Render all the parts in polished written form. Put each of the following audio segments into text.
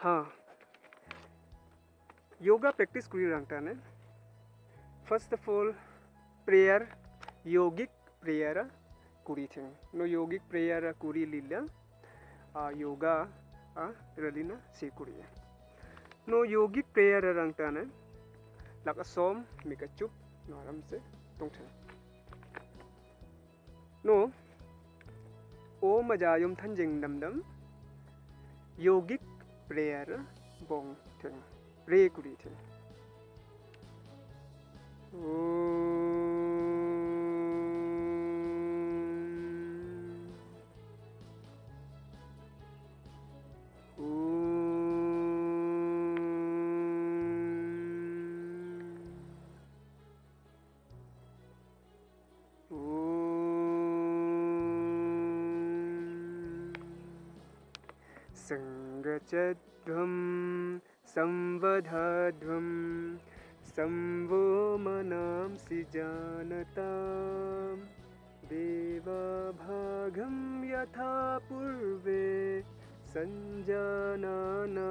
हाँ योगा प्रैक्टिस करी रंगता ने first of all prayer yogic prayer करी थे नो योगिक प्रेयर करी लीला योगा रलीना से करी नो योगिक प्रेयर रंगता ने लगा सोम मिका चुप नो आराम से तोंगथे नो ओ मजायुम थंजिंग दमदम योगिक प्रेयर बोंग थे रे कुरी थे संगचध्वं संवधध्वं संवो मनांसि जानतां देवाभागं यथा पूर्वे संजानाना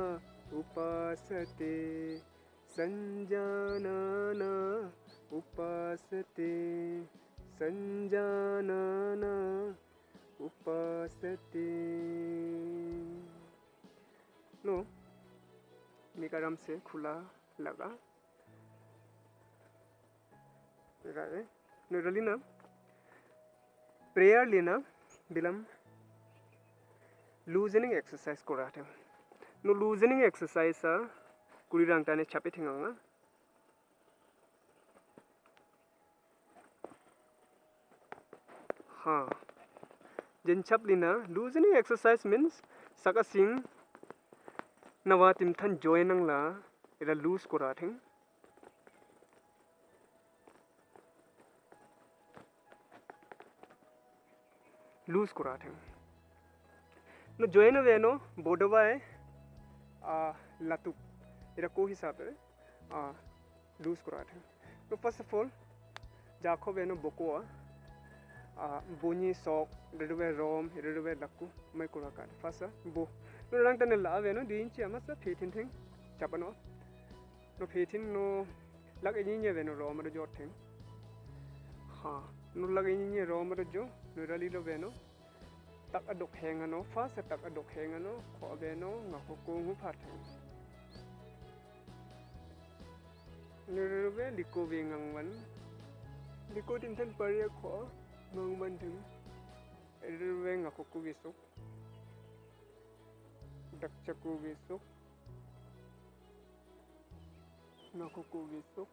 उपासते संजानाना उपासते संजानाना उपासते नो निकारम से खुला लगा ना प्रेयर लेना बिलम लूजनिंग एक्सरसाइज को रहा नो लूजनिंग एक्सरसाइज कुड़ी रंगता ने छापे थे हाँ जिन छप लेना लूजनिंग एक्सरसाइज मीन्स सका सिंह नवा तिमथन जॉइनिंग ला इरा लूज को रहा लूज को रहा नो जॉइन वेनो बोडवाए लातु इरा को हिसाब है लूज को रहा नो फर्स्ट ऑफ ऑल जाखो वेनो बोकोआ बोनी सॉक रेडवे रोम रेडवे लक्कू मैं को रहा फर्स्ट बो नो रंग तने ला वेनो दिन ची अमस फेथिन थिंग चापनो नो फेथिन नो लग इन्हीं वेनो रोम रे जो थिंग हाँ नो लग इन्हीं रोम रे जो नो रली लो वेनो तक अडोक हैंगनो फर्स्ट तक अडोक हैंगनो खो वेनो ngako ko hu phathing नो रे लिको वेंगंग वन लिको दिन थन परिया खो ngong ban thing रे ngako ko wisuk dakchaku wisuk nakuku wisuk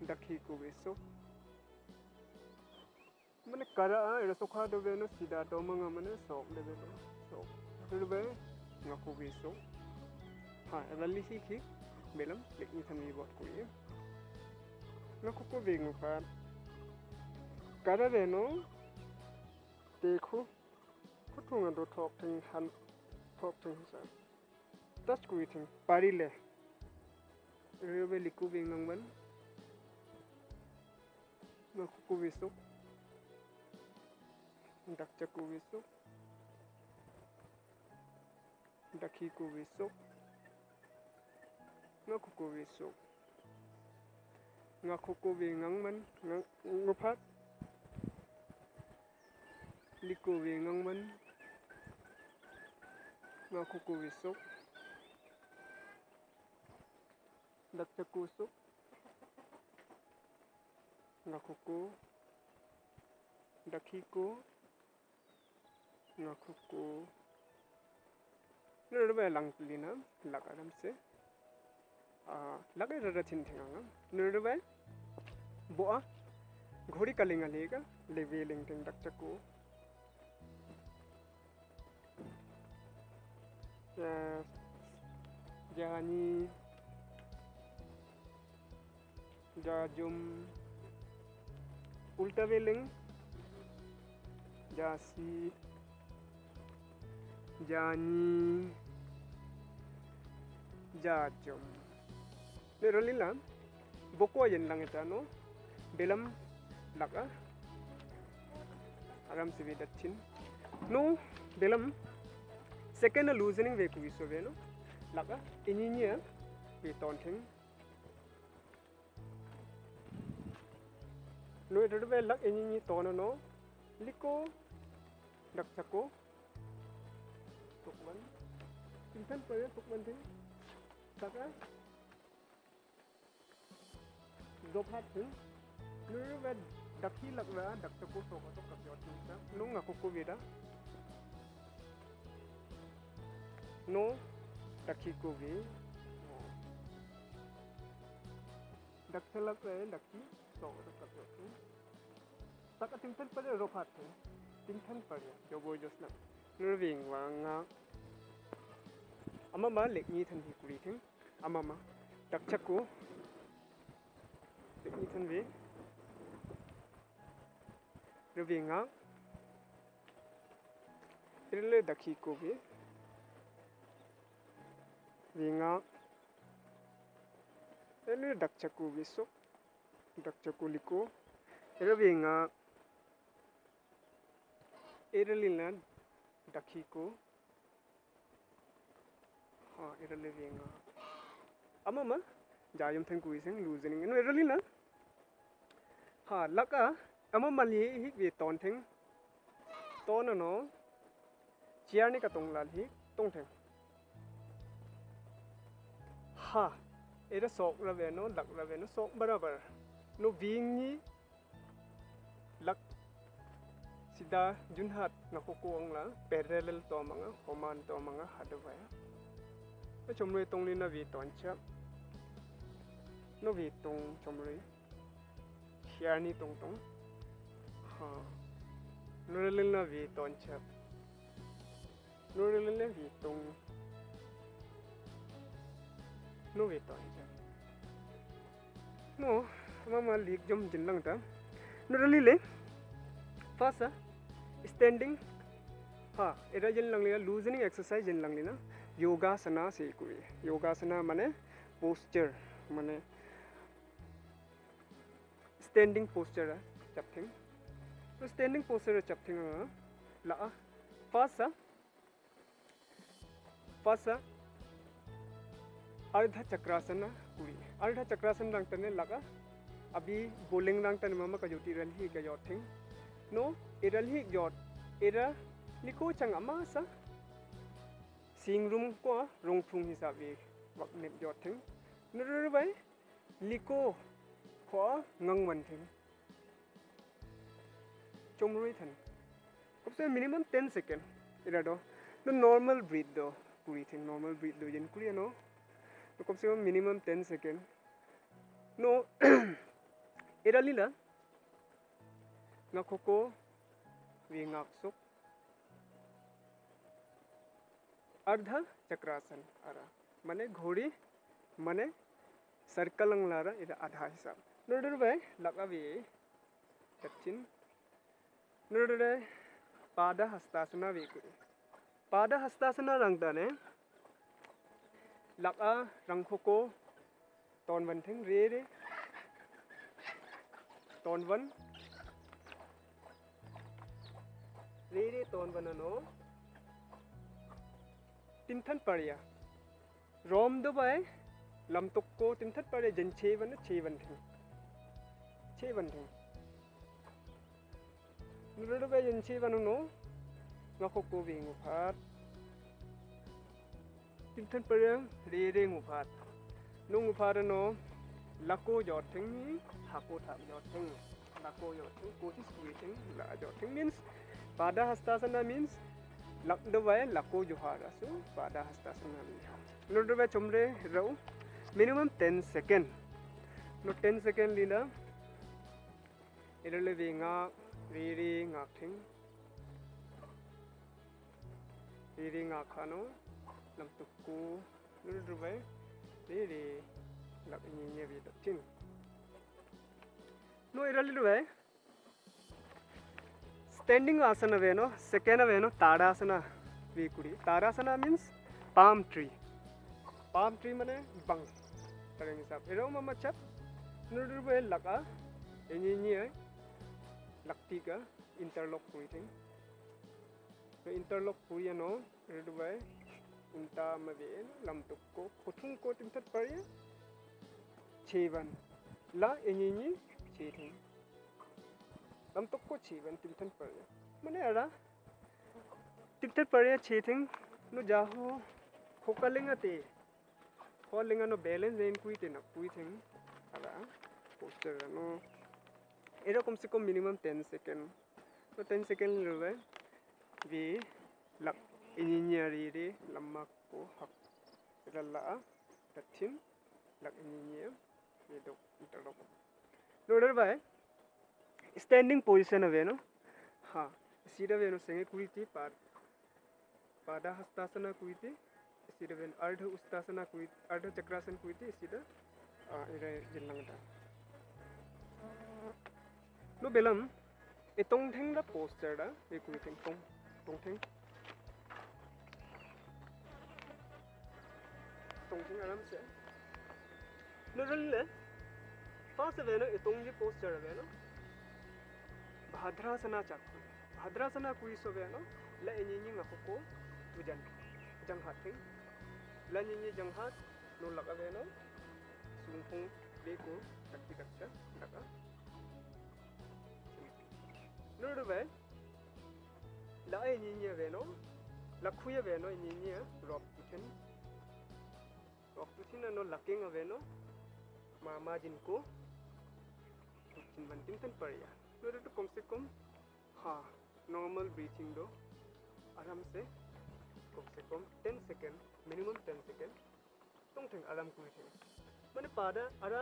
dakhiku wisuk mane kara era sokha do beno sida do manga mane sok le beno sok rbe ngaku wisuk ha rally hi khi belam lekni thami bot kuye nakuku wengu ka kara beno देखो कुठुंगा दो थोक thing हन थोक thing sir touch कुई thing पारिले रेबे लिकु बेंगंगमन नकुकु Vishu dakchaku Vishu dakhiku Vishu नकुकु Vishu ngakuku बेंगंगमन nguphat लिको वेंगंगमन ngakuku wisuk dakchaku suk ngakuku dakhiku ngakuku नरबे लंगलिना लगारम से लगे रथिन थेंगा नरबे बोआ घोड़ी कलिंगा लेगा लेवेलिंग thing dakchaku Jani Jajum Ulta Veling Jasi Jani Jajum Nerolila Boko yen lang itano Belam Laka Aram Sividatin No Belam second a loosening we kubi so no laka ininya we tonting no it be lak ini tono no liko dak chako tukman tintan pare tukman tin saka zophat tin no be dakhi lakwa dak chako so ko kap yot tin sa no nga ko vida no dakhi ko vi dak chalak re dakhi so ko kap yot tin saka tintan pare zophat tin tintan pare jo boy jos na no ving wa nga amama lek ni than hi kuri thing amama dak chako lek ni than ve no ving nga irle dakhi ko ve vinga ene dak chako ve so dak chako liko ere vinga erelina dakhi ko ha erele vinga amama jayum than kui sing losing no erelina ha laka amama li hi ve ton thing ton no chiar ni ka tong lal hi tong thing ha era sok la ve no lak la ve no sok barabar no ving ni lak sida junhat na kukuang la parallel to mga command to mga hadwa na chomre tong ni na vi ton chap no vi tong chomre share ni tong tong ha no le na vi ton chap no le na vi tong no vi ton chap no mama lik jom jin lang ta no le first standing ha era jin lang le loosening exercise jin lang le na yoga sana se kuri yoga sana mane posture mane standing posture chapthing so standing posture chapthing la first ardha chakrasana kuri ardha chakrasana lang tane laga abi bowling lang tane mama ka joti ral hi ka yothing no eral hi jot era liko chang ama sa sing room ko rong thung hisabe wak net jot thing nur bai liko ko ngang man thing chomrui than kopse minimum 10 second era do the normal breathe do kuri thing normal breathe do yen kuri no to kopse minimum 10 second no era lila ngakoko vingak suk ardha chakrasan ara mane घोड़ी mane circle ang lara ida adha hisab nodur bai lakabi tachin nodur pada hastasana ve kuri pada hastasana rangtane laka rangkhoko ton van thing re ton van re ton vanano tintan paria rom do bai lam tok ko tintan pare jan che van thing nudo bai jan che van no ngako ko vi ngu phat tintan pare re ngu phat no ngu phat no lako jot thing ni hako thap jot thing lako jot thing ko is thing la jot thing means pada hastasana means lak do bai lako johara so pada hastasana no do bai chomre rau minimum 10 second no 10 second lina irale vinga re ngak thing re ngak khano lam tukku no do bai re lak ni ne vi tin no irale do bai standing asana ve no second ve no tadasana ve kuri tadasana means palm tree mane bang tareng hisab ero mama chap nudur be laka enyi lakti ka interlock kuri thing no interlock puya no redway unta mavien lam tukko khothung ko timtat parya chevan la enyinyi chething lam tukko chevan timtan parya mane ara timtat parya chething no jaho khokalinga te kholinga no balance in kuite na kuithing ara poster no এরকম से कम minimum 10 second तो 10 second रहे we luck इंजीनियरी रे लम्मा को हक रल्ला तथिन लक इंजीनियर ये दो इंटरलॉक नोडर बाय स्टैंडिंग पोजीशन है नो हाँ सीधा वे नो संगे कुईती पादा हस्तासना कुईती सीधा वे अर्ध उस्तासना कुईती अर्ध चक्रासन कुईती सीधा इरे जिल्लंगता no belam itong thing da poster da we kui thing tong thing aram se no rille fast ve no itong ji poster ve no bhadrasana kui so ve no la enyi nga ko tujan jang hat thing la nyi jang hat no laka ve no sung thung be ko takti takta laka no ve la enyi ve no la khuya ve no enyi rock putin no laking ve no mama jin ko chin ban tim tan pariya no to kom se kom ha normal breathing do aram se kom 10 second minimum 10 second tong thing aram ku the mane pada ara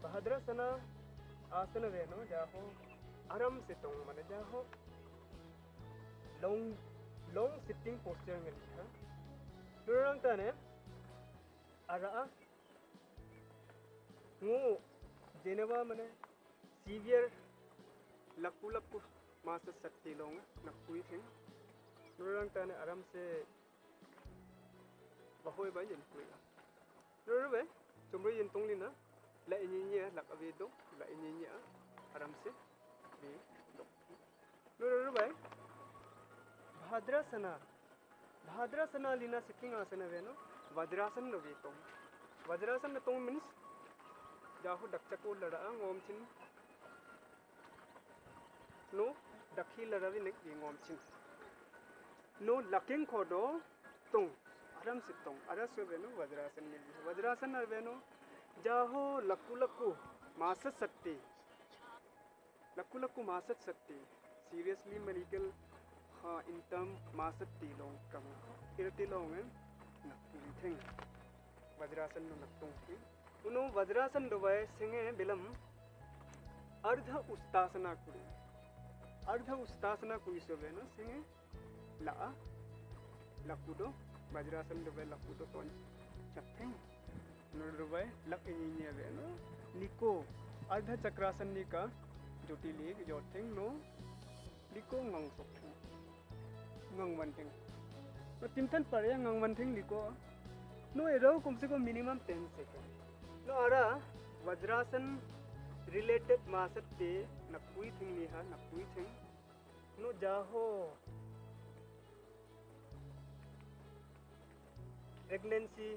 bahadra sana आसन वे no जाहो आराम से तोंग माने जाहो long sitting posture में लिखा दुरंग तने आरा नु जेनेवा माने सीवियर लक्कू मास शक्ति लोंग नकुई थे दुरंग तने आराम से बहोय बाय जन कुईगा दुरबे चुमरे यन तोंग Leena la inyinya lak avedo la inyinya aram se be do no bai bhadrasana lina sitting asana ve no vajrasan no ve tong vajrasan tong means jaho dakchako lada ngom chin no dakhi lada vi nek ngom chin no laking khodo tong aram se tong aras ve no vajrasan ve no जाहो लक्कू मासत सकते seriously medical हाँ in term मासत तीलों कम इरतीलों में नक्कुली थे vajrasana no नक्तों की उनो वज्रासन दोबाय सिंगे बिलम अर्ध उस्तासना कुड़ी सोबे no सिंगे ला लक्कुडो वज्रासन दोबाय लक्कुडो तो चक्थे नोडबाय लक इंजीनियर वे नो लिको अर्ध चक्रासन निका जोटी लीग जोटिंग नो लिको ngang sok ngang wanting no timtan pare ngang wanting liko no ero कम से कम minimum 10 second no ara vajrasana related मासते नकुई थिंग निहा नकुई थिंग no जाहो प्रेगनेंसी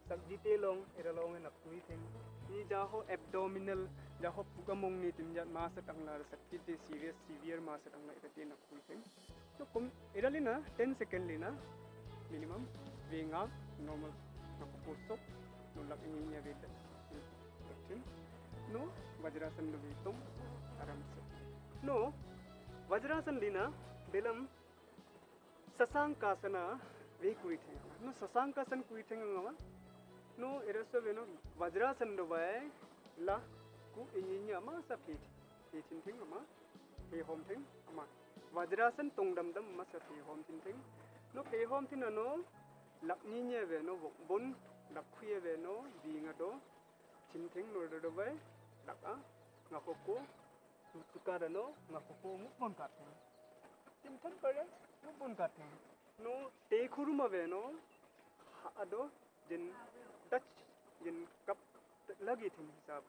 सब डिटेलों एरलों में नकुई थे ये जाहो एब्डोमिनल जाहो पुकमोंग नी तिम जात मास तंगला सकती ते सीवियर मास तंगला इते नकुई थे तो कम एरली ना 10 सेकंड लेना मिनिमम वेंगा नॉर्मल नकु पोस्टो नो लक इंगिया वेट नो वज्रासन लो वेतों आराम से नो वज्रासन लेना बेलम ससांकासना वे कुई थे नो ससांकासन कुई थे ngवा no eraso beno vajrasan do bai la ku inyinya ma sa phi thin thing ma he hom thing ma vajrasan tongdam dam ma sa phi hom thin thing no phi hom thin no lakni nye ve no bon lakhuye ve no dinga do thin thing no do bai laka ngakoko tukara no ngakoko mu bon ka tin than pare mu bon ka no te khuruma ve no ado jin Dutch jin kap lagi thing hisab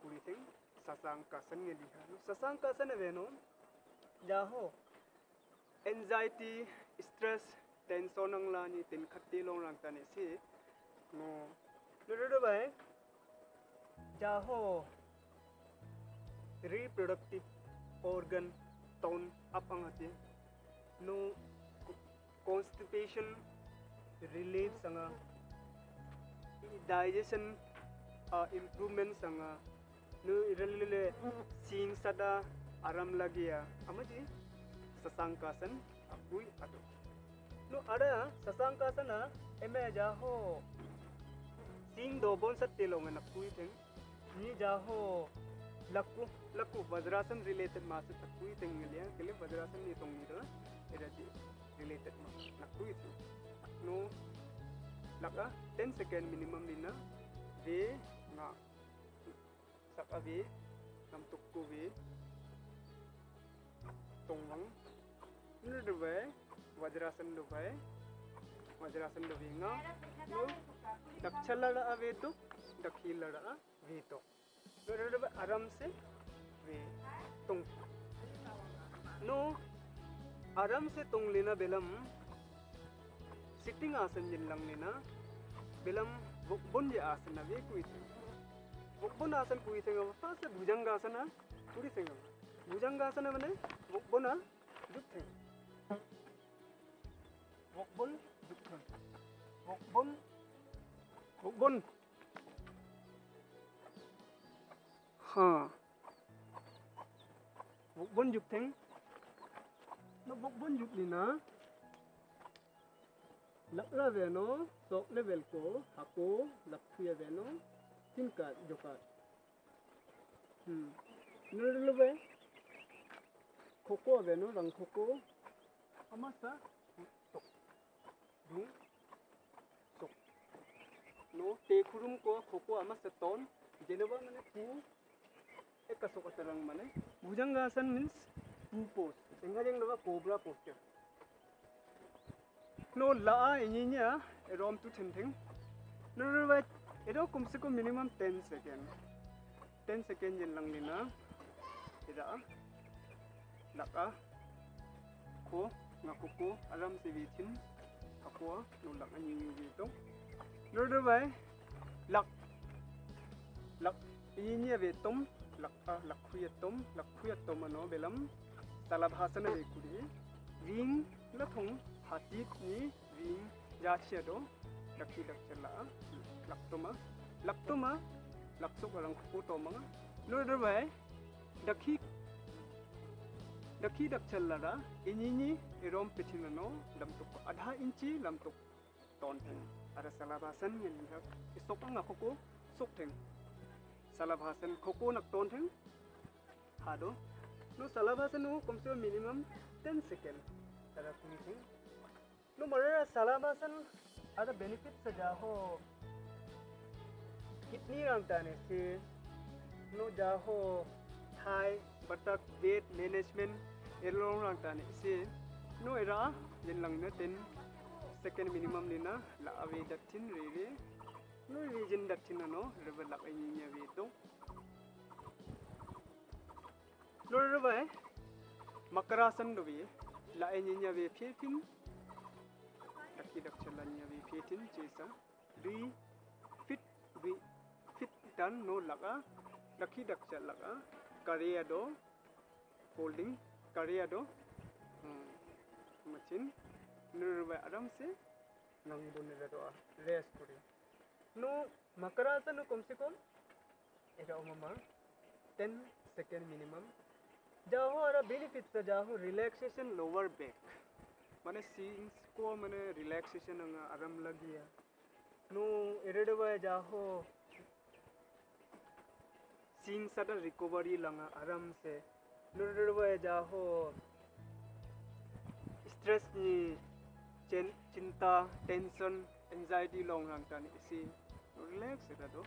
puri thing sasang kasan nge liha sasang kasan ve no jaho anxiety stress tension ang la ni tin khatti long rang ta ni si no no bai ja ho reproductive organ tone up ang ati no constipation relief sanga digestion improvement sanga no iralile sing sada aram lagia amaji sasangkasan apui ado no ada sasangkasana eme ja ho sing do bon sat telong na pui teng ni ja ho laku vajrasan related masu takui teng ngelia kele vajrasan ni tong ni da eraji related ma nakui tu no laka 10 second minimum nina ve na saka ve nam tukku ve tongwang nu de ve vajrasan do ve nga no dakchala da ave to dakhila da ve to no de aram se ve tong no aram se tong lena belam sitting asan jin lang lena belam bon je asana ve kui bon asan kui senga first bhujangasana puri senga bhujangasana mane bona juktheng bon juktheng bon ha bon juktheng no bon juklina lakra veno sok level ko hako lakhuya veno tinka joka nurlebe khoko veno rang khoko amasa tok du sok no te khurum ko khoko amasa ton jenaba mane pu ekasok atarang mane bhujangasan means pu pose enga jeng laba cobra posture no la ininya rom tu theng no right edo kumse ko minimum 10 second jen lang lina ida laka ko ngakuko aram se vichin akwa no lak ani ni to no right lak ininya ve tom lakhuya tom ano belam salabhasana ve kuri ring la thong hatit ni ring jachia do lakhi dakchala laktoma laksok orang ko to mga no bai dakhi dakchala da inini erom pethina lamtok adha inchi lamtok ton theng ara salabasan ni ha isopanga khoko sok theng salabasan khoko nak ton theng hado no salabasan no komse minimum 10 second ara theng no mara salabasan ada benefit saja ho kidney rang tane se no ja ho thai batak weight management elong rang tane se no era jen lang na 10 second minimum nina la ave daktin reve no region daktin no reve la ai nya ve to no reve makarasan do ve la ai nya ve phepin dakhi dakchalanya ve phepin chesa fit dan no laga dakhi dakchal laga kareado holding kareado machin nurba aram se nang bunne do rest kuri no makarasa no komse kom eta umama 10 second minimum jaho ara benefits jaho relaxation lower back mane sings ko mane relaxation anga aram lagia no eredwa jaho sing sada recovery langa aram se nurwa jaho stress ni cinta tension anxiety long rang tan isi relax eta do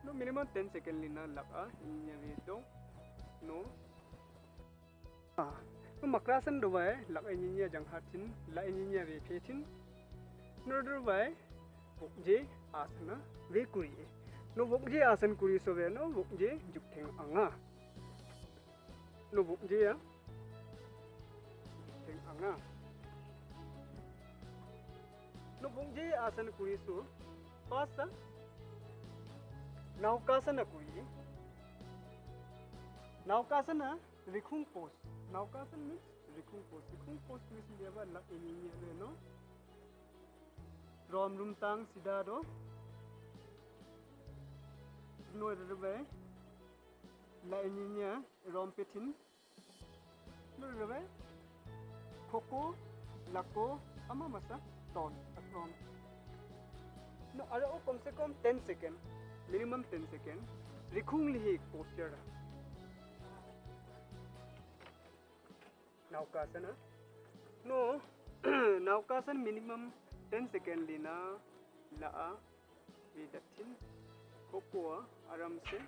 no minimum 10 second lina laka inya ve do no no makrasan do bai lak inya jang hatin la inya ve phetin nurwa bai je asana ve kuri no bokje asan kuri sobe no bokje juktheng anga no bokje ya thing anga no bungje asan kuri su pasa naukasana kuri naukasana rikhung pose naukasan means rikhung pose means leba la ini no rom rum tang sida do no rebe la ini rom petin no rebe koko lako ama masa ton akrom no ara o kom se kom 10 second minimum 10 second rikhung lihi posture naukasana no naukasan minimum 10 second lina la vidatin koko aram se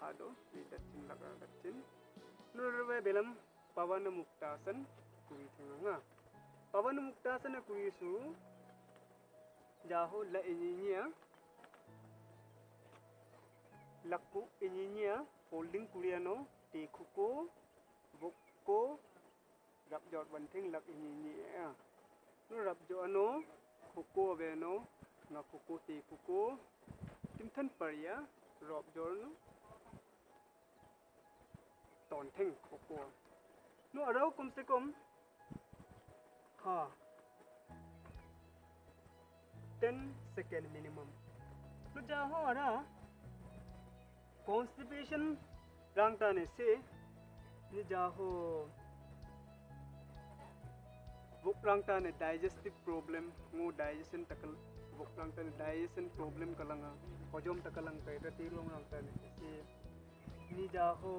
hado vidatin laga datin no rebe belam pavana muktasan kuri thanga pavana muktasana kuri su jaho la engineer lakku engineer folding kuriano tekuko bokko rap jot banting lak engineer no rap jo ano koko beno na koko tekuko timthan paria rob jorno ton thing koko no arau kom se kom ha 10 second minimum no jaho ara constipation rangta ne se ni jaho buk rangta ne digestive problem ngo digestion takal buk rangta ne digestion problem kalanga hojom takalang kai rati long rangta ne se ni jaho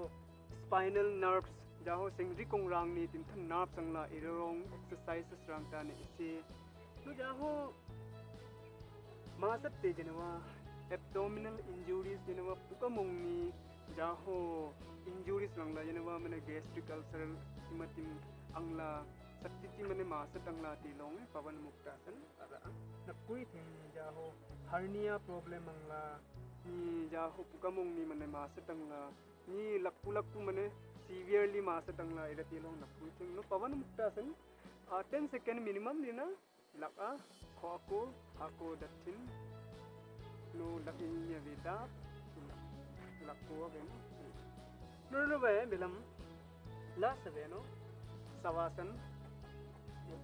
spinal nerves jaho singri kong rang ni timthan nerve sangla irong exercises rangta ne se no jaho masat te jenwa abdominal injuries jenwa pukamong ni jaho injuries langla jenwa mane gastric ulcer simatim angla satiti mane masat angla tilong pavan muktasan ara nakui the jaho hernia problem angla ni jaho pukamong ni mane masat angla ni lakku mane severely masat angla ira tilong nakui the no pavan muktasan 10 second minimum dina laka khoko hako datin no lakinya vida lakko ben no be belam la sabeno savasan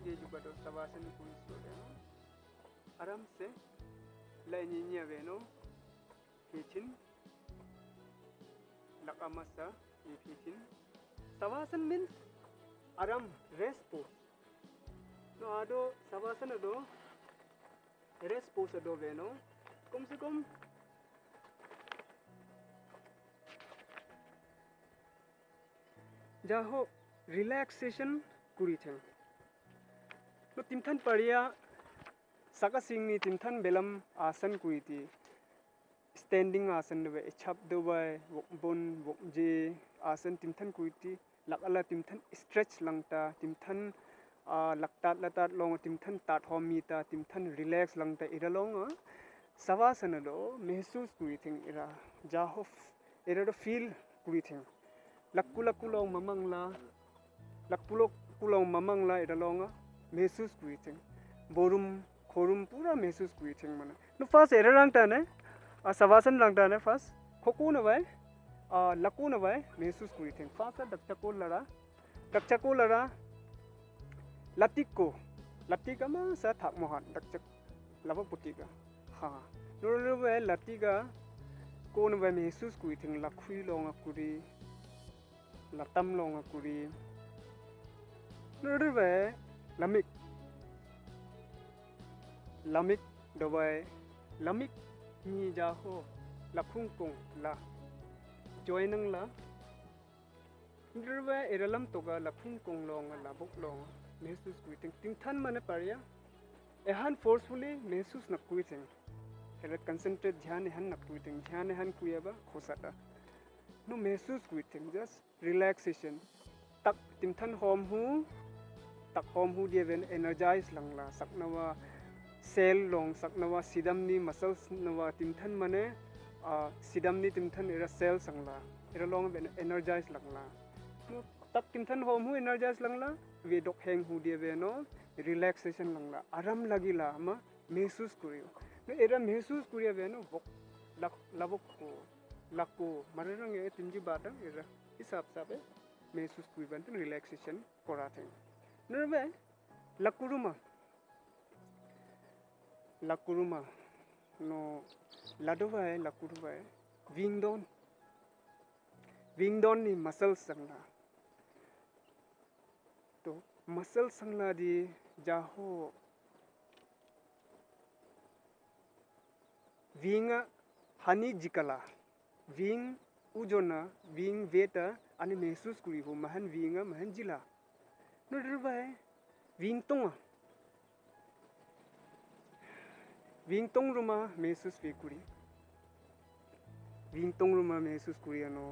ye juga do savasan kui so aram se la ninya beno kitchen lakamasa ye kitchen savasan means aram rest pose no ado savasan ado rest pose ado beno kom se kom jaho relaxation kuri thang no timthan paria saka sing ni timthan belam asan kuri ti standing asan be chap do bai bon je asan timthan kuri ti lakala timthan stretch langta timthan latat long timthan tat homi ta timthan relax langta ira long savasana do mehsus kuri thing ira jaho ira do feel kuri thing lakku long mamangla lakku long mamangla ira long mehsus kuri thing borum khorum pura mehsus kuri thing mana no first era rang ta ne savasan rang ta ne first khoku na bai lakku na bai mehsus kuri thing first dakchako lara latika ma sa thak mohan dakchak lava putika ha no bai latika ko na bai mehsus kuri thing lakhui long kuri latam long kuri no bai lamik dobai lamik ni jaho lakhung kong la joinang la ndirwa eralam toga lakhung kong long la bok long mehsus kuiting tingthan mane paria ehan forcefully mehsus na kuiting era concentrate dhyan ehan na kuiting dhyan ehan kuyaba khosata no mehsus kuiting just relaxation tak tingthan hom hu dia energize langla saknawa cell long saknawa sidamni muscles nawa timthan mane sidamni timthan era cell sangla era long ben energize langla no tak timthan hom hu energize langla ve dok heng hu dia ve no relaxation langla aram lagila ma महसूस करियो no era महसूस करिया ve no bok labok ko lakko marang e tinji badang era hisab sabe महसूस kuiban tin relaxation kora the nerve lakuruma no ladova lakuruma wingdon ni muscles sangla to muscles sangla di jaho winga hani jikala wing ujona wing veta ani महसूस kuri ho mahan winga mahan jila no derba wing tong ruma महसूस ve kuri wing tong ruma महसूस kuri ano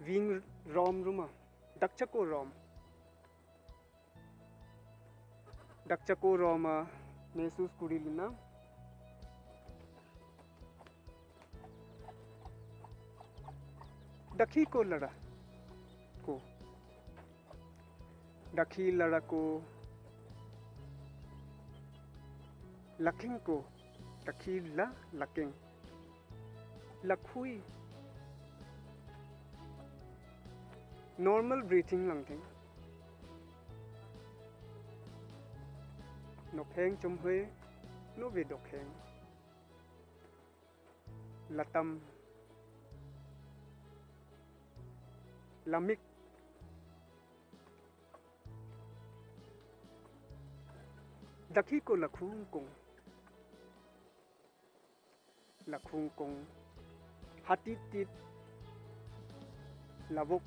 wing rom ruma dakchako roma महसूस kuri lina दखी को लड़ा को लखिंग को दखी ला लकिंग लखुई नॉर्मल ब्रीथिंग लंगिंग नोखेंग चुम्हे नो वेदोखेंग लतम lamik dakhi ko lakhung kong hati tit labok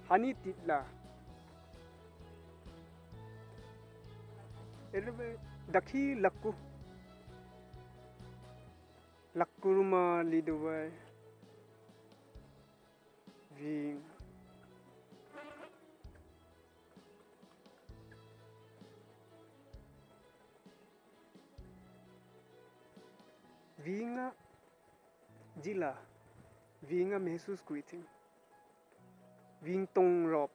hani tit la erbe dakhi lakkuruma liduwa wing winga jila winga महसूस kui thing wing tong rop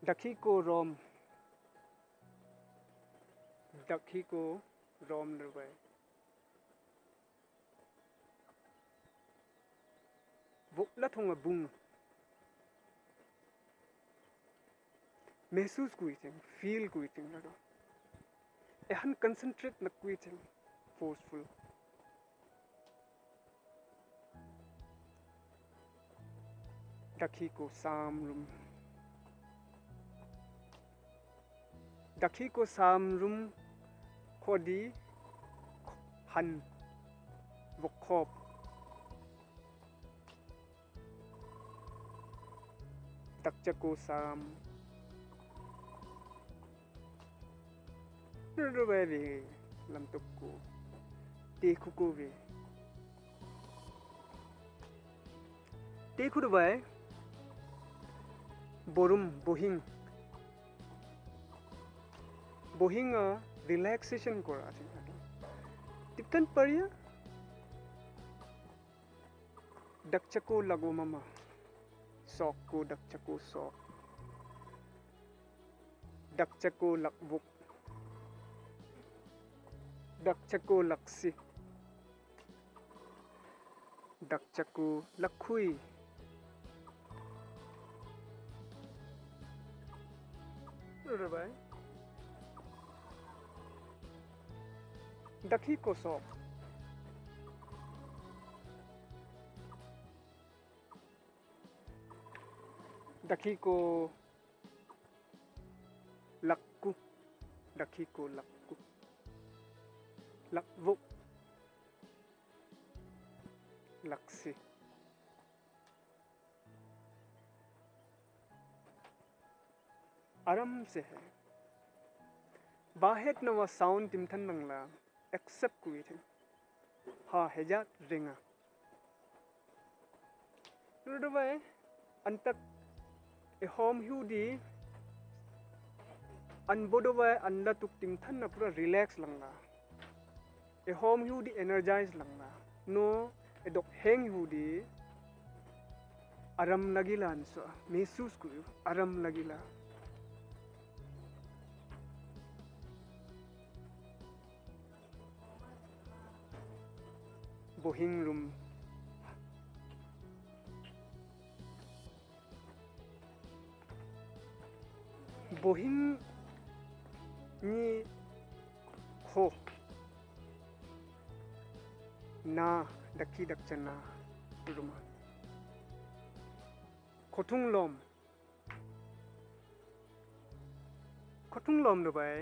dakhi ko rom nerbai vokla thonga bung महसूस kui thing feel kui thing lado ehan concentrate na kui thing forceful dakhi ko sam rum khodi han vokhop dakchako sam nerbe lamtukku tekhuko ve tekhurbai borum bohing relaxation kora thing tiptan pariya dakchako lago mama sok ko dakchako sok dakchako lakbuk dakchako laksi dakchako lakhui Rubai dakhi ko sok dakhi ko lakku lakvuk laksi आराम से है बाहेक नवा sound तिमथन Nangla accept कुई थे हा हेजा रिंगा रुदबाय अंतक ए होम ह्यूडी अनबोदबाय अंदा तुक तिमथन ना पूरा रिलैक्स लंगा ए होम ह्यूडी एनर्जाइज लंगा नो ए डॉक हेंग ह्यूडी aram lagila anso महसूस करू aram lagila bohing room bohing ni kho na dakhi dakchana ruma khotung lom do bai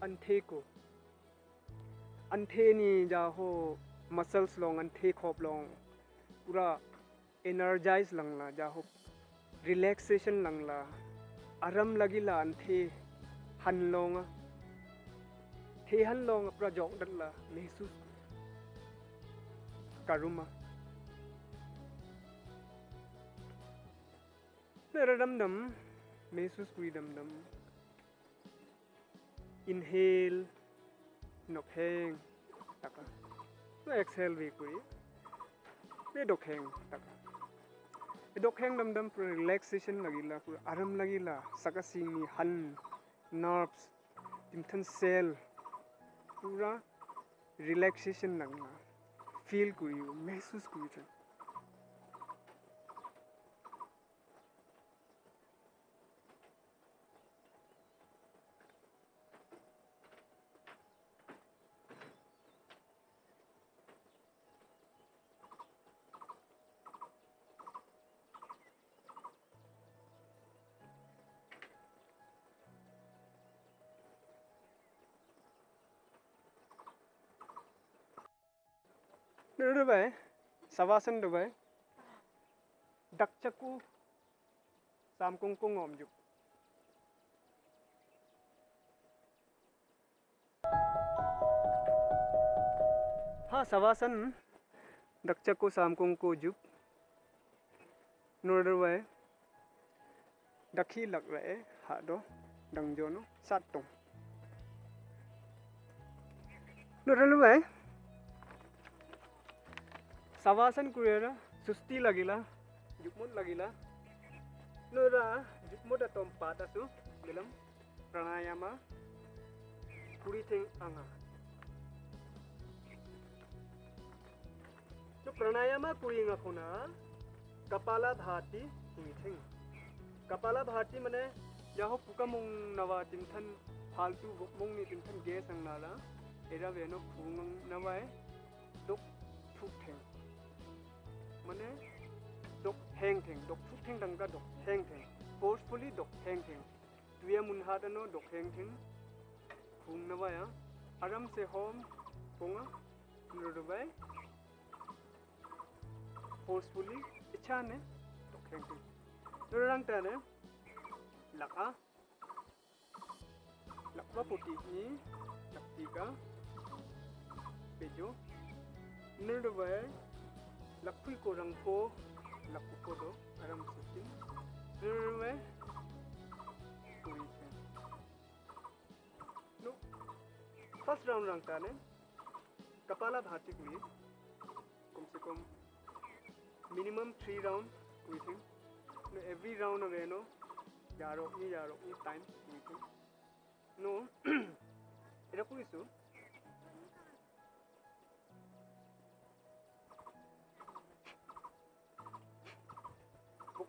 anthe ko anthe ni ja ho muscles long anthe khop long pura energize langla ja ho relaxation langla aram lagila anthe han long the han long pura jong dat la महसूस karuma nera dam dam महसूस kuri dam dam inhale nokheng taka no exhale vi kuri me dokheng taka dokheng dam dam pura relaxation lagila pura aram lagila sakasing ni han nerves timthan cell pura relaxation lagla feel kuri महसूस kuri cha nero bai savasan do bai dakchaku samkung kung om juk ha savasan dakchaku samkung ko juk nero bai dakhi lag rae ha do dangjo no sat tong nero bai savasan kurera susti lagila jukmut lagila nora jukmut atom patasu bilam pranayama kuritheng anga to pranayama kuringa khona kapala bhati kuritheng kapala bhati mane yaho pukamung nawa timthan faltu mung ni timthan ge sangnala era veno khungang nawai dok thuk theng mane dok heng theng dok thuk theng dangga dok heng theng forcefully dok heng theng tuya mun hadano dok heng theng khung na ya aram se hom ponga nurbai forcefully ichane dok heng theng nurang ta ne laka lakwa poti ni laktika pejo nurbai lakpui ko rangko lakpu ko do aram sitin nurme kuri no first round rang ta ne kapala bhati kuri kom se kom minimum 3 round kuri thing no every round of no yaro ni time kuri thing no era kuri su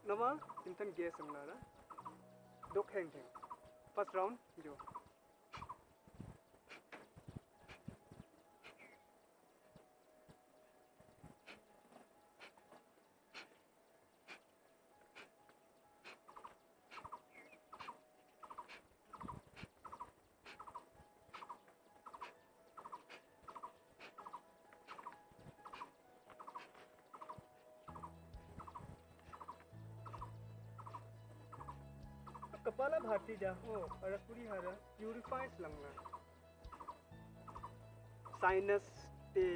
Nama intan gas anglara dok heng theng first round jo Kapala bhati jaho arakuri hara purifies langna sinus te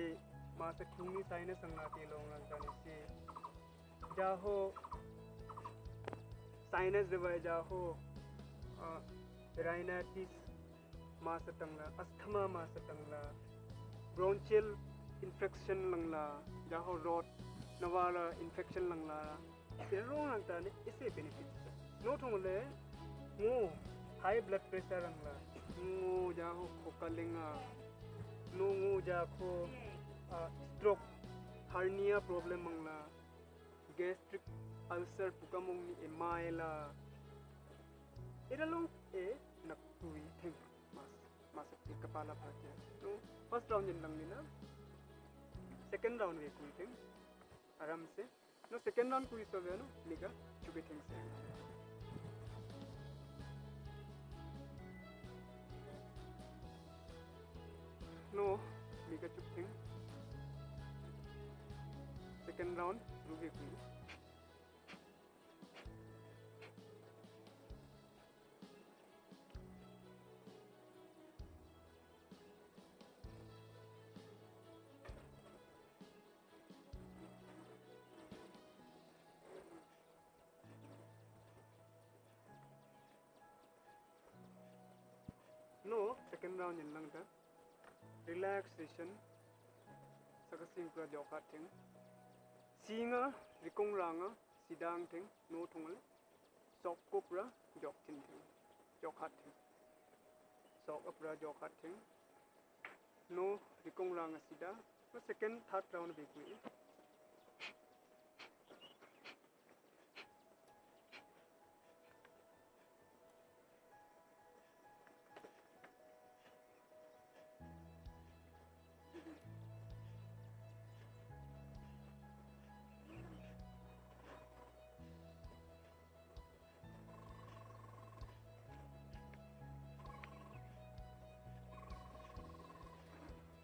masa khuni sinus angna te long langta se jaho sinus dewa jaho rhinitis masa tangla asthma masa tangla bronchial infection langla jaho rot नवाला infection लंगला इरो लगता ने इसे benefit no थोंगले मो high blood pressure लंगला मो जाहो खोकलिंगा नो मो जाखो स्ट्रोक हार्निया प्रॉब्लम मंगला गैस्ट्रिक अल्सर पुकामोंगनी एमाइला इरलो ए नकुई thing masuk di kepala bahagia. No, first round yang lang nila. Second round we kui ting. Aram se. No, second round kui so no, liga chubi ting se. No, liga chub ting. Second round rugi kui. No, second round yang lang ta. Relaxation. Sakasing pra jokat ting. Singa, rikong ranga, sidang ting, no tungal. Sok kopra, jok tin ting. Jokat ting. Sok apra jokat ting. No, rikong ranga sida. No, second, third round begui.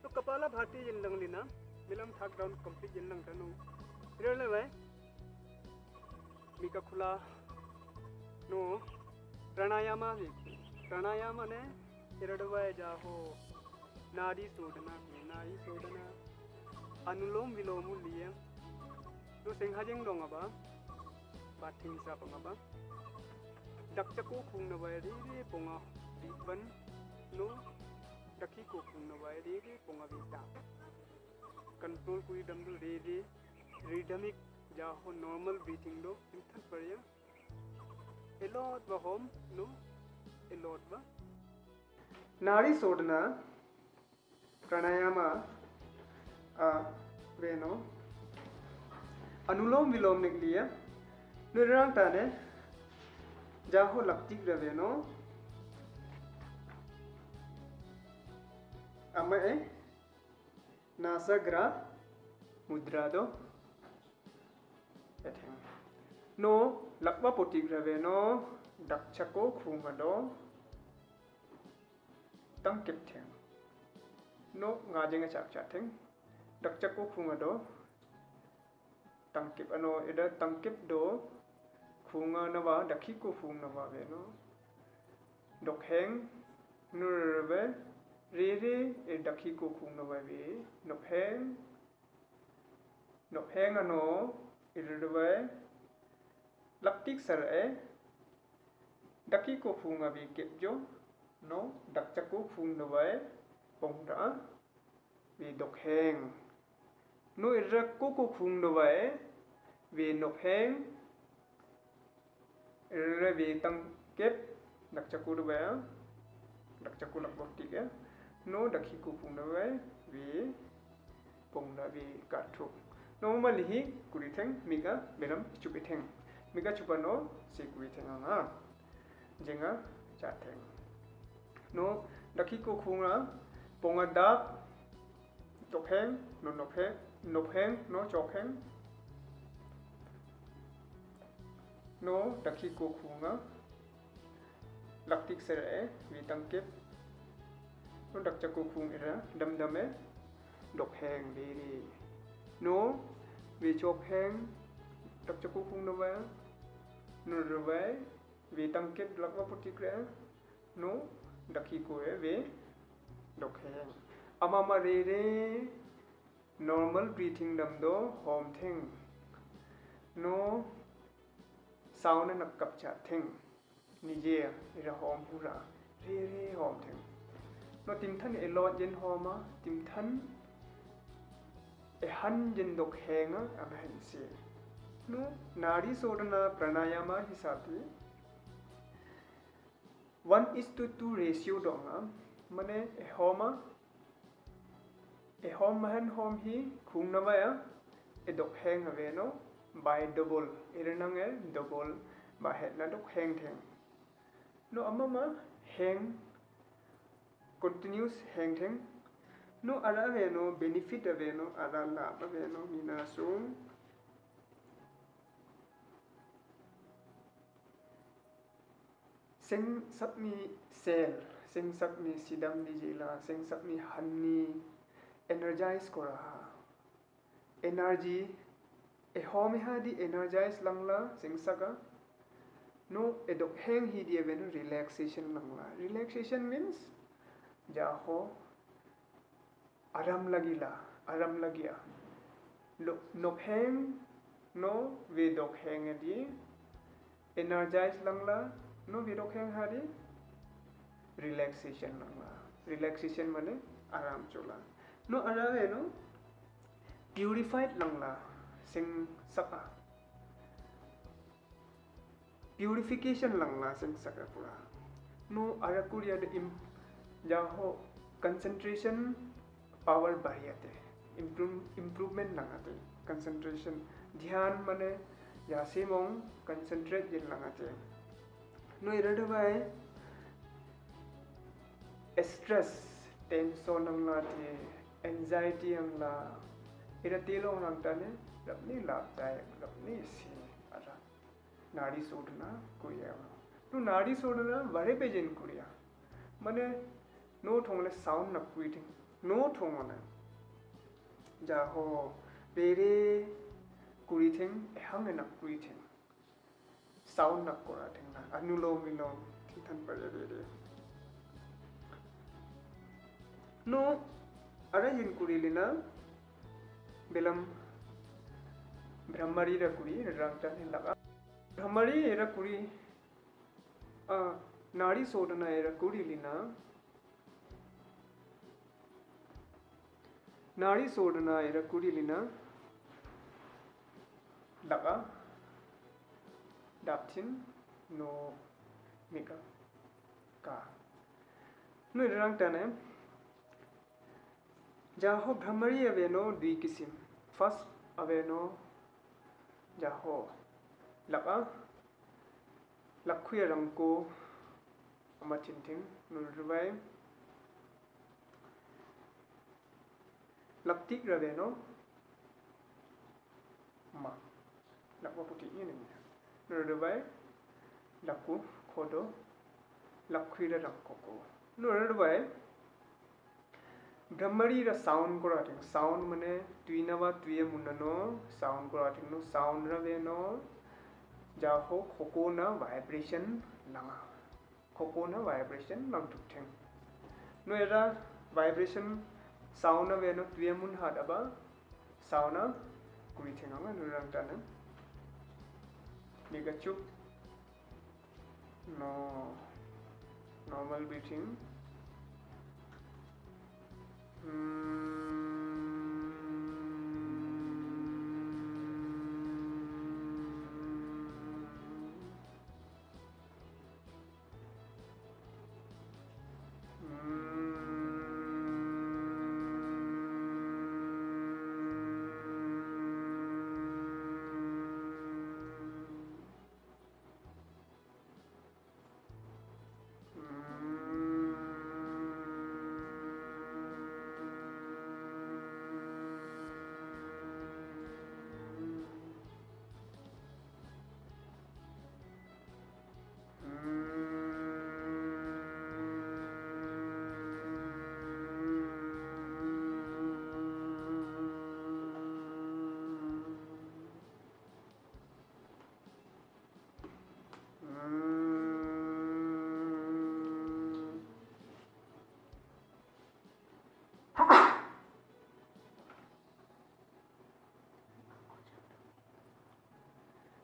तो कपाला भाती जिल्लंग लिना मिलम थाक down complete जिल्लंग तनु इरले वे मिका खुला no प्राणायाम ने इरडवे जाहो नाड़ी सोडना अनुलोम विलोम लिए तो सिंहाजिंग दोंगाबा bathing सा पंगाबा दक्चको खुंगनबा रे पोंगा दीपन नो दखी को खुंगनबा रे पोंगा बेटा कंट्रोल कुई दमदु रे रिदमिक जाहो नॉर्मल ब्रीथिंग दो इंथन परिया एलोट व होम नो एलोट व नाड़ी सोडना प्राणायाम वेनो अनुलोम विलोम निकलिए निरंग ताने जाहो लक्तिक रवेनो अमे नासाग्रा मुद्रा दो नो लक्वा पोटिक रवेनो दक्षको खुंगदो तंकिप थे no ngajenga chak dakchako khungado tangkip ano ida tangkip do khunga nawa dakhi ko khung nawa ve no dokheng nurve re e dakhi ko khung nawa ve nopheng ano irwe laptik sar e dakhi ko khunga ve kepjo no dakchako khung nawa pongda ve dokheng no irra ko khung nawa ve nopheng irre ve tangkep dakchako nawa dakchako lakboti ke no dakhi ko khung nawa ve pongda ve kathu normally hi kuritheng miga beram chupitheng miga chupano se kuritheng anga jenga chatheng no dakhi ko khunga ponga dap tokheng no nopheng no chokheng no dakhi ko khunga laktik sere vi tangkep no dakchako khung era damdame dokheng diri no vi chokheng dakchako khung no va no rove vi tangkep lakwa potikre no dakhi ko e ve dokheng amama re normal breathing dam do hom thing no sound na kapcha thing nije ira hom pura re hom thing no tim than elot jen homa tim than e han jin dok henga abahen se no nadi sodana pranayama hisabi 1:2 ratio donga mane homa hom mahan hom hi khungnawa ya edok heng ave no by double irenang double ba het na dok heng theng no amama heng continuous heng theng no ara ve no benefit ave no ara la ave no mina sum seng sapni cell seng sapni sidam ni jila seng sapni hanni energize kora energy home ha di energize langla seng saka no edok heng hi di even relaxation langla relaxation means jaho aram lagia nok heng no ve dok heng di energize langla no ve dok heng ha di relaxation langla relaxation mane aram chola no ara ve no purified langla sing saka purification langla sing saka pura no ara kuria de jaho concentration power bariyate improvement langate concentration dhyan mane ya simong concentrate jin langate no irade bai stress tension langla te anxiety angla ira telo nangtane rapni laptai rapni si ara nadi sodna kuya no nadi sodna vare pe jin kuria mane no thongle sound na kuiting no thongona ja ho bere kurithing hang na kuiting sound na kora thing na anulom vilom than pare de no ara yin kurilina belam brahmari ra kuri rangta ni laga brahmari era kuri nadi sodana era kurilina nadi sodana era kurilina laga daptin no mika ka no rangta ne jaho brahmari aveno dui kisim first aveno jaho laka lakhuya rangko ama chinting nurbai laktik raveno ma lakwa puti ini nurbai lakku khodo lakhuira rangko ko nurbai brahmari ra sound korating sound mane tuinawa tuye munano sound korating no sound raveno jaho khokona vibration langa khokona vibration lang thuktheng no era vibration sound aveno tuye mun hadaba sound kuitheng anga nurang tana negachu no normal breathing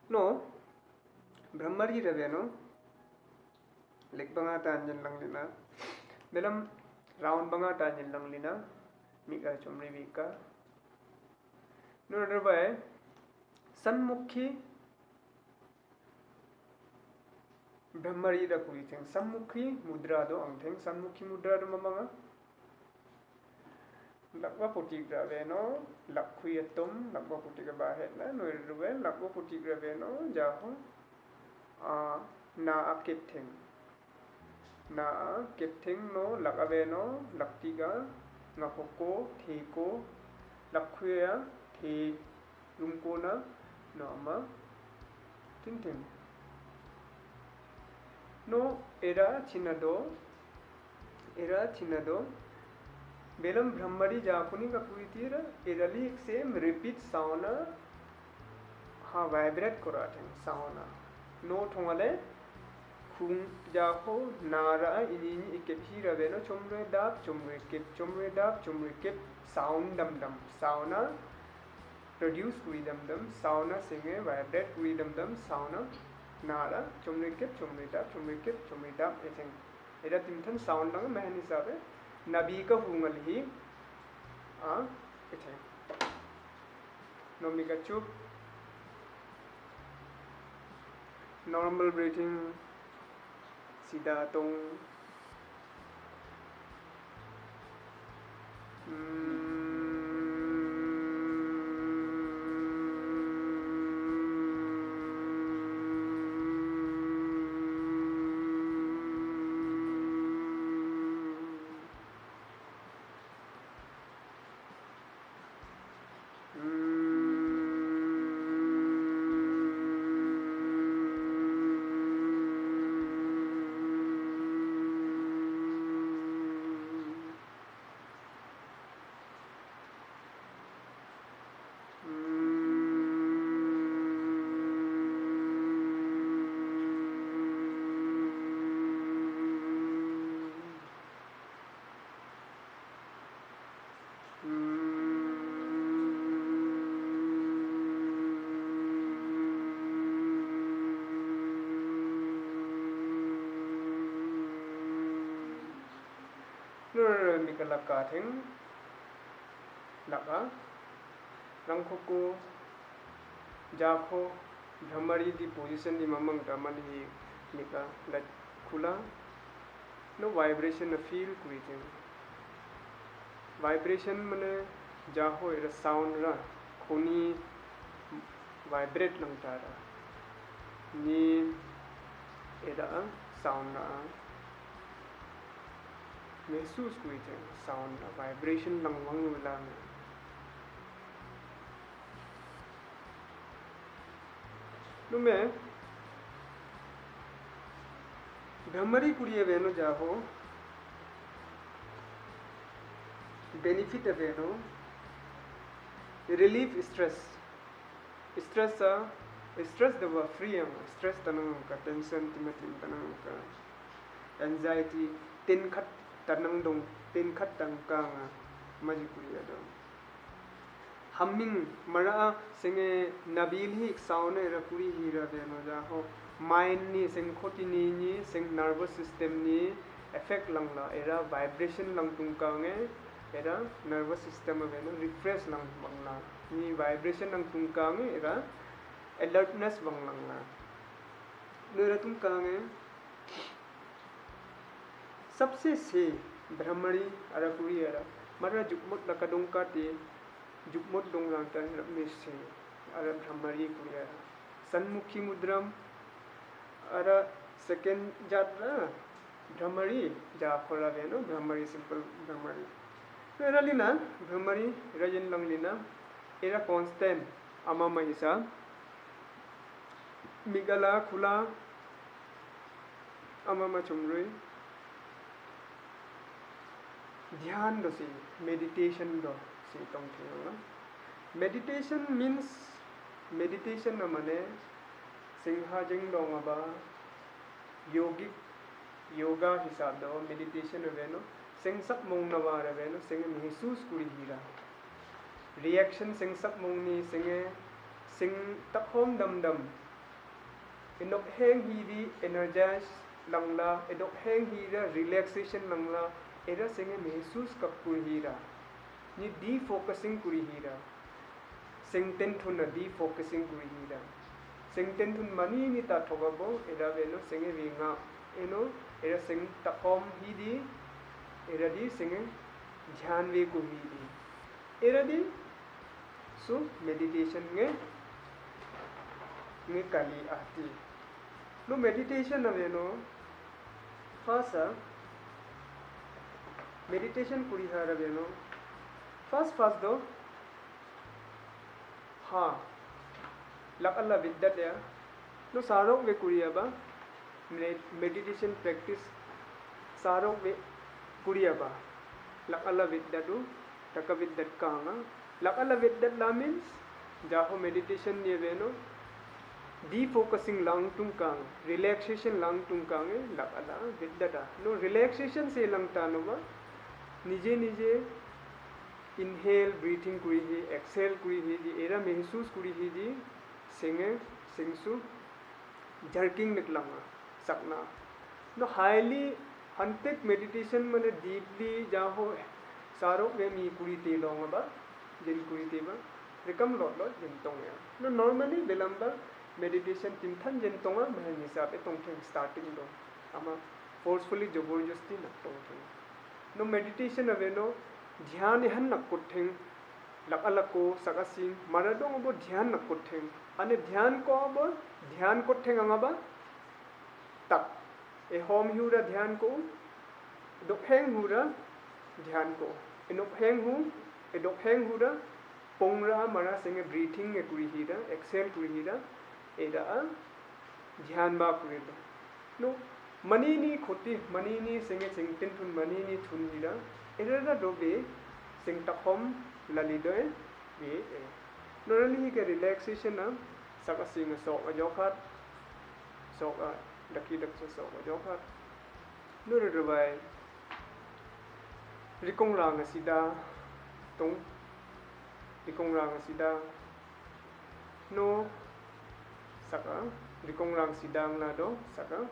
no brahmari raveno lek banga tanjen langlina belam round banga tanjen langlina mika chomri vika नोरबाय सन्मुखी ब्रह्मरी दा कुरी थें सन्मुखी मुद्रा दो अंग सन्मुखी मुद्रा दो ममंगा lakwa puti graveno lakhuyatum lakwa puti ga bahet na noirwe lakwa puti graveno jaho na akething no lakaveno laktiga ngakoko theko lakhuya the lumkona nama tintin no era chinado Belum ब्रह्मरी जापुनी का पूरी तीर इरली से रिपीट साउना हाँ vibrate कराते हैं साउना no ठोंगले खुं जाहो नारा इनी इकेप ही रवे नो चुमरे दाब चुमरे केप साउंड दम दम साउना प्रोड्यूस कुरी दम दम साउना सिंगे वाइब्रेट कुरी दम दम साउना नारा चुमरे केप चुमरे दाब ऐसे इधर तिमथन साउंड लगा महनी साबे नबी का हुंगल ही इथे नोमी का चुप नॉर्मल ब्रीथिंग सीधा तों मिकलका थिंग लगा रंगखो को जाखो भ्रमरी दी पोजीशन दी ममंग दमली मिका लट खुला नो वाइब्रेशन फील कुई थिंग वाइब्रेशन मने जाहो इरा साउंड रा खोनी वाइब्रेट लंगता रा नी इरा साउंड रा महसूस हुई थे साउंड वाइब्रेशन लंगवंग मिला में नु में भ्रमरी कुड़िए वेनो जाहो बेनिफिट वेनो रिलीफ स्ट्रेस दवा फ्री स्ट्रेस तनंग का टेंशन तिमतिम तनंग का एंजाइटी तिन खट तनंग दong tin khat tang ka nga maji kuriya do humming mara singe nabil hi sound ra puri hi ra de no ja ho mind ni sing khoti ni sing nervous system ni effect lang la era vibration lang tung ka nge era nervous system ve no refresh lang bang la ni vibration lang tung ka nge era alertness bang lang la no ra tung ka nge सबसे से ब्रह्मणी अरपुरी अरा मरा जुकमुत लकदों का ते जुकमुत दोंग लांगता रमे से अरा ब्रह्मणी कुरिया सन्मुखी मुद्रम अरा सेकंड जात्रा ब्रह्मणी जा खोला वेनो ब्रह्मणी सिंपल ब्रह्मणी एरा लिना ब्रह्मणी रजन लंग लिना एरा कांस्टेंट अमा महिसा मिगला खुला अमा मचुमरुई ध्यान दो सी मेडिटेशन दो सी तंग थे ना मेडिटेशन मीन्स मेडिटेशन न मने सिंहा जिंग दोंगबा योगिक योगा हिसाब दो मेडिटेशन वेनो सिंग सब मोंग नवा वेनो सिंग महसूस कुरी हीरा रिएक्शन सिंग सब मोंग नि सिंग तक होम दम दम इनोक हेंग हीरी एनर्जाइज लंगला इनोक हेंग हीरा रिलैक्सेशन लंगला एरा सिंगे महसूस कपूर हीरा नि डी फोकसिंग कुरी हीरा singten thun na defocusing kuri hida singten thun mani ni ta thogabo era velo singe vinga eno era sing takom hidi era di singe ध्यान वे को hidi era di so meditation nge kali ati no meditation na veno first meditation kuri hara veno first do ha lak alla vidya ya no sarok ve kuriya ba meditation practice sarok ve kuriya ba lak alla vidya do taka vidya kanga lak alla vidya la means jaho meditation ni veno defocusing lang tung kang relaxation lang tung kang lak alla vidya da no relaxation se lang ta no ba nije nije inhale breathing kuri hi exhale kuri hi di era महसूस kuri hi di singe singsu jerking niklanga sakna no highly hunted meditation mane deeply jaho saro ve mi kuri te long ba jin kuri te ba rekam lot jin tong ya no normally belamba meditation tin than jin tonga ma ni sa pe tong thing starting do ama forcefully जबरदस्ती na tong thing no meditation ave no ध्यान हन न कुठें luck अलग को सकसिंग मरदों वो ध्यान न कुठें अने ध्यान को अब ध्यान कुठें अंगबा तक ए होम हुरा ध्यान को दोखेंग हुरा ध्यान को ए दोखेंग हु ए दोखेंग हुरा पोंगरा मरा सिंगे ब्रीथिंग ए कुरी हीरा एक्सेल कुरी हीरा एदा ध्यान बा कुरी नो मनी नी खोती मनी नी सिंगे सिंगटिन थुन मनी नी थुन हीरा एरा दो बे सिंग तखम ललिदोय बे नॉर्मली के रिलैक्सेशन ना सका सिंग सो अजोखात सो दकी दक सो अजोखात नुर रबाय रिकोंग रांग सिदा तों रिकोंग रांग सिदा नो सका रिकोंग रांग सिदांग ना दो सका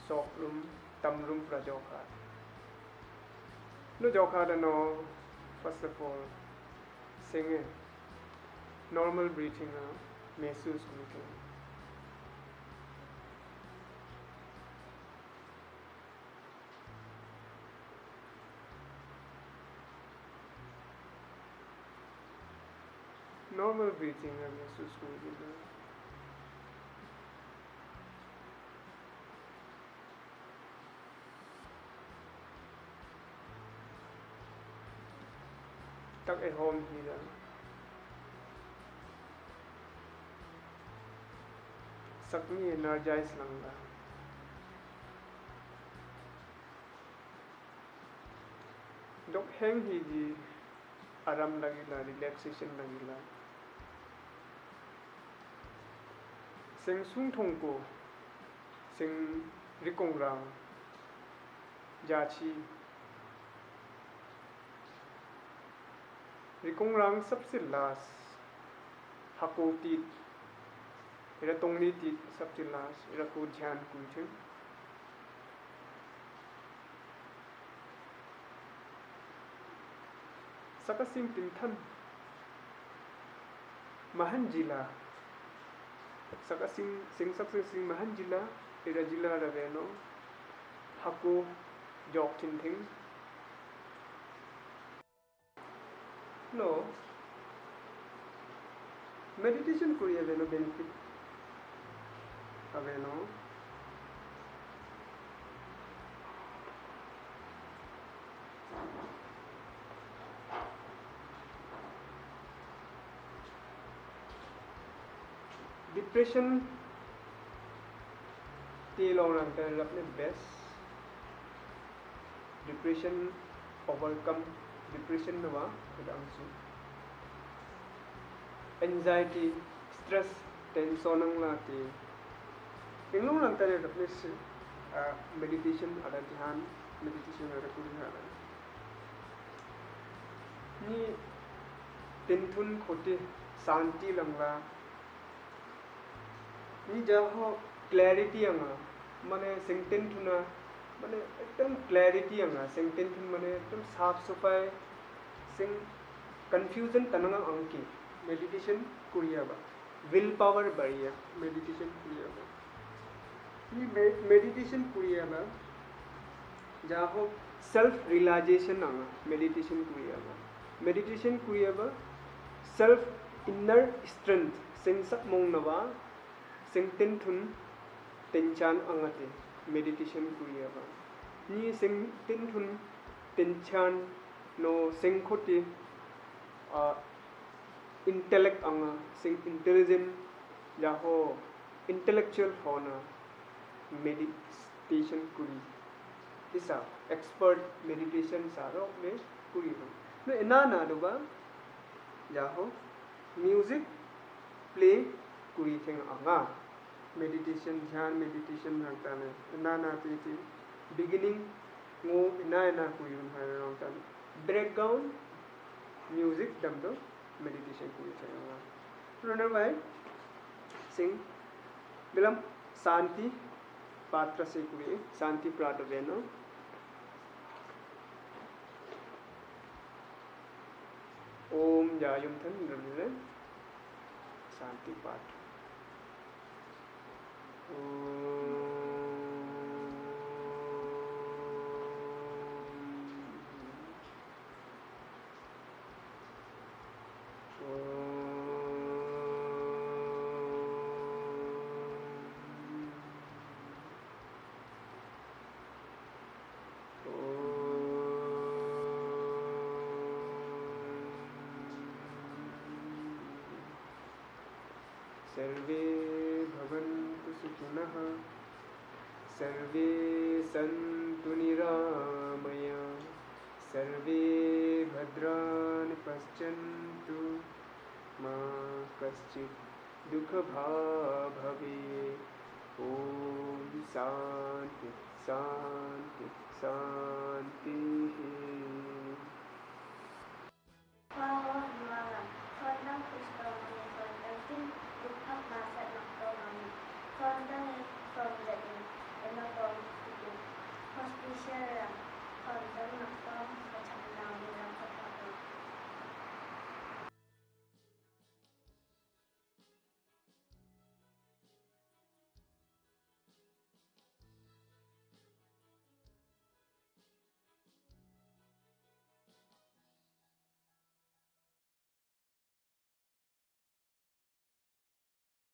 सो रूम तम room प्रजोखात no jokada no first of all singing normal breathing na महसूस करके normal breathing na महसूस करके तक ए होम हीरा सकनी एनर्जाइज लंगा डॉक हैंग ही जी आराम लगेला रिलैक्सेशन लगेला सिंग सुंग थोंग को सिंग रिकोंग रांग जाची रिकोंग रांग सबसे लास्ट हको तीत इरा तोंगली तीत सबसे लास्ट इरा को ध्यान कुछ सकसिंग तिंथन महन जिला सकसिंग सिंग सकसिंग महन जिला इरा जिला रवेनो हको Jacques थिंथिंग no meditation kuri aveno benefit aveno depression te long run ka apne best depression overcome depression na wa kadangsu anxiety stress tension ang lati inglo lang tare da place meditation ada dhyan meditation ada kuri hala ni tenthun khote शांति लंगा ni jaho clarity anga mane singten thuna माने एकदम clarity अंगा sentence माने एकदम साफ सफाई सिंग confusion तनंगा अंकी meditation कुरियाबा विल पावर बारिया मेडिटेशन कुरियाबा ये मेडिटेशन कुरियाबा जाहो सेल्फ रियलाइजेशन आंगा मेडिटेशन कुरियाबा सेल्फ इनर स्ट्रेंथ सिंग sak mong nawa sing tin thun tenchan angate meditation kuryaba ni sing tin thun tenchan no sing khoti intellect anga sing intelligent jaho intellectual hona meditation kuri isa expert meditation saro me kuri no ena na duba jaho music play kuri theng anga meditation ध्यान meditation hangta ne na na ti beginning ngo ina kuri ha rong tan background music dam do meditation kuri theng anga runner by sing bilam शांति पात्र से kuri शांति प्रात वेनो ओम जायुम थन रमले शांति पाठ सर्वे भवन्तु सुखिनः सर्वे सन्तु निरामया सर्वे भद्राणि पश्यन्तु मा कश्चित् दुःखभाग् भवेत् ॐ शान्ति शान्ति शान्तिः।